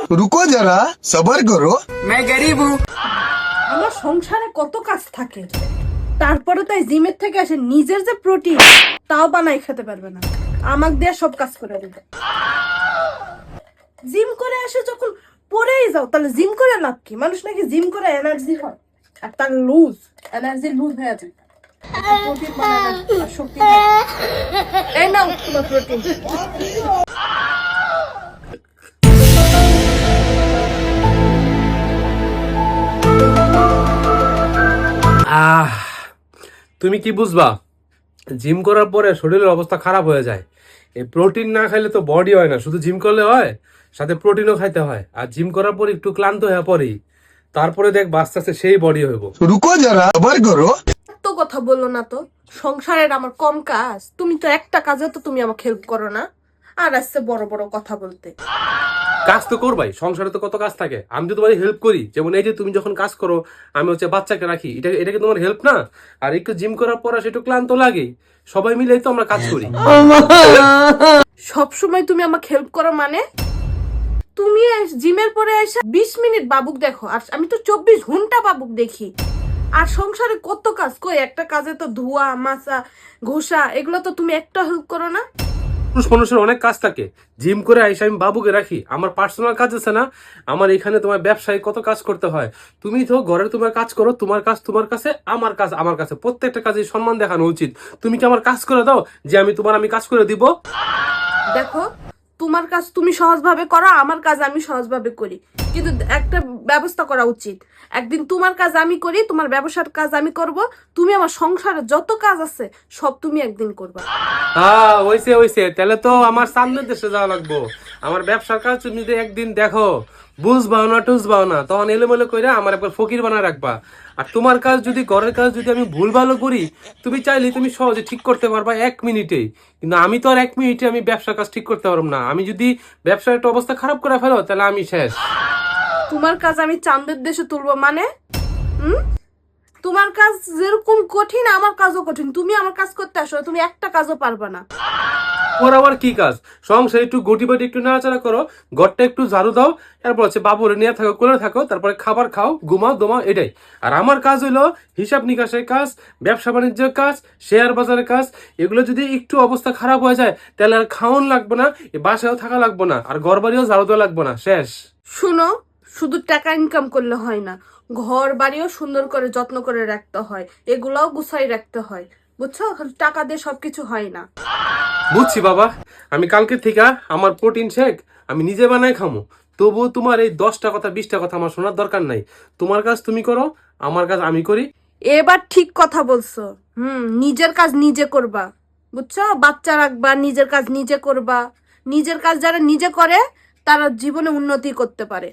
रुको जरा सबर करो। मैं गरीब हूँ। আমার সংসারে কত কাজ থাকে, তারপরে তাই জিমের থেকে আসে নিজের যে প্রোটিন তাও বানাই খেতে পারবে না, আমাকে দিয়ে সব কাজ করে দেবে। জিম করে এসে যখন পড়েই যাও তাহলে জিম করে লাভ কি? মানুষ নাকি জিম করে এনার্জি হয়, আর তার এনার্জি লুজ হয়ে যায়। প্রোটিন বানানোর শক্তি নেই। এই নাও তোমার প্রোটিন। তুমি কি বুঝবা, জিম করার পরে শরীরের অবস্থা খারাপ হয়ে যায়। এই প্রোটিন না খাইলে তো বডি হয় না, শুধু জিম করলে হয়, সাথে প্রোটিনও খাইতে হয়। আর জিম করার পর একটু ক্লান্ত হয়ে পড়ি, তারপরে দেখ আস্তে আস্তে সেই বডি হইব। रुको जरा सबर करो। তো কথা বললো না তো, সংসারের আমার কম কাজ, তুমি তো একটা কাজে তো তুমি আমাকে হেল্প করো না, আর আসছে বড় বড় কথা বলতে। কাজ তো করবাই, সংসারে তো কত কাজ থাকে। আমি তো তোমার হেল্প করি, যেমন এই যে তুমি যখন কাজ করো আমি হচ্ছে বাচ্চাকে রাখি, এটা কি তোমার হেল্প না? আর একটু জিম করার পর সেটা ক্লান্ত লাগে, সবাই মিলে তো আমরা কাজ করি। সব সময় তুমি আমাকে হেল্প করো মানে? তুমি জিমের পরে এসে 20 মিনিট বাবুক দেখো, আর আমি তো 24 ঘন্টা বাবুক দেখি। আর সংসারে কত কাজ, কই একটা কাজে তো ধোয়া মাছা ঘষা, এগুলো তো তুমি একটা হেল্প করো না। পুরুষ মানুষের অনেক কাজ থাকে। জিম করে আইসা আমি বাবুকে রাখি, আমার পার্সোনাল কাজ আছে না, আমার এখানে তোমার ব্যবসায় কত কাজ করতে হয়। তুমি তো ঘরে তোমার কাজ করো, তোমার কাজ তোমার কাছে, আমার কাজ আমার কাছে, প্রত্যেকটা কাজে সম্মান দেখানো উচিত। তুমি কি আমার কাজ করে দাও যে আমি কাজ করে দিব? দেখো, তোমার কাজ তুমি সহজভাবে করো, আমার কাজ আমি সহজভাবে করি, কিন্তু একটা ব্যবস্থা করা উচিত। একদিন তোমার কাজ আমি করি, তোমার ব্যবসার কাজ আমি করব, তুমি আমার সংসারে যত কাজ আছে সব তুমি একদিন করবা। হ্যাঁ হইছে, তাহলে তো আমার সামনের দেশে যাওয়া লাগবো। আমার ব্যবসার কাজ তুমি যদি একদিন দেখো, বুঝবাও না টুঝবাও না, তখন এলোমেলো কইরা আমার একবার ফকির বানায় রাখবা। আর তোমার কাজ যদি, ঘরের কাজ যদি আমি ভুল ভালো করি, তুমি চাইলে তুমি সহজে ঠিক করতে পারবা 1 মিনিটেই। কিন্তু আমি তো আর 1 মিনিটে আমি ব্যবসার কাজ ঠিক করতে পারবো না। আমি যদি ব্যবসার একটা অবস্থা খারাপ করে ফেলো তাহলে আমি শেষ। তোমার কাজ আমি চাঁদের দেশে তুলবো মানে? তোমার কাজ যেরকম কঠিন আমার কাজও কঠিন। তুমি আমার কাজ করতে আসো, তুমি একটা কাজও পারবা না। ওর আবার কি কাজ? সংসারে একটু গটি বাটি একটু নাড়াচাড়া করো, ঘরটা একটু ঝাড়ু দাও, তারপর হচ্ছে বাবুরে নিয়ে থাকো, কোলে থাকো, তারপরে খাবার খাও, ঘুমাও দোমাও, এটাই। আর আমার কাজ হইলো হিসাব নিকাশের কাজ, ব্যবসা বাণিজ্যের কাজ, শেয়ার বাজারের কাজ। এগুলো যদি একটু অবস্থা খারাপ হয়ে যায় তাহলে আর খাওয়ান লাগবে না, বাসায়ও থাকা লাগবে না, আর ঘর বাড়িও ঝাড়ু দেওয়া লাগবে না, শেষ। শুনো, শুধু টাকা ইনকাম করলে হয় না, ঘর বাড়িও সুন্দর করে যত্ন করে রাখতে হয়, এগুলাও গুছাই রাখতে হয়, বুঝছো? টাকা দিয়ে সবকিছু হয় না। বুঝছি বাবা, আমি কালকে থেকে আমার প্রোটিন শেক আমি নিজে বানাই খামো। তবুও তোমার এই 10টা কথা 20টা কথা আমার শোনার দরকার নাই। তোমার কাজ তুমি করো, আমার কাজ আমি করি। এবার ঠিক কথা বলছো। নিজের কাজ নিজে করবা, বুঝছো? বাচ্চা রাখবা, নিজের কাজ নিজে করবা। নিজের কাজ যারা নিজে করে তারা জীবনে উন্নতি করতে পারে।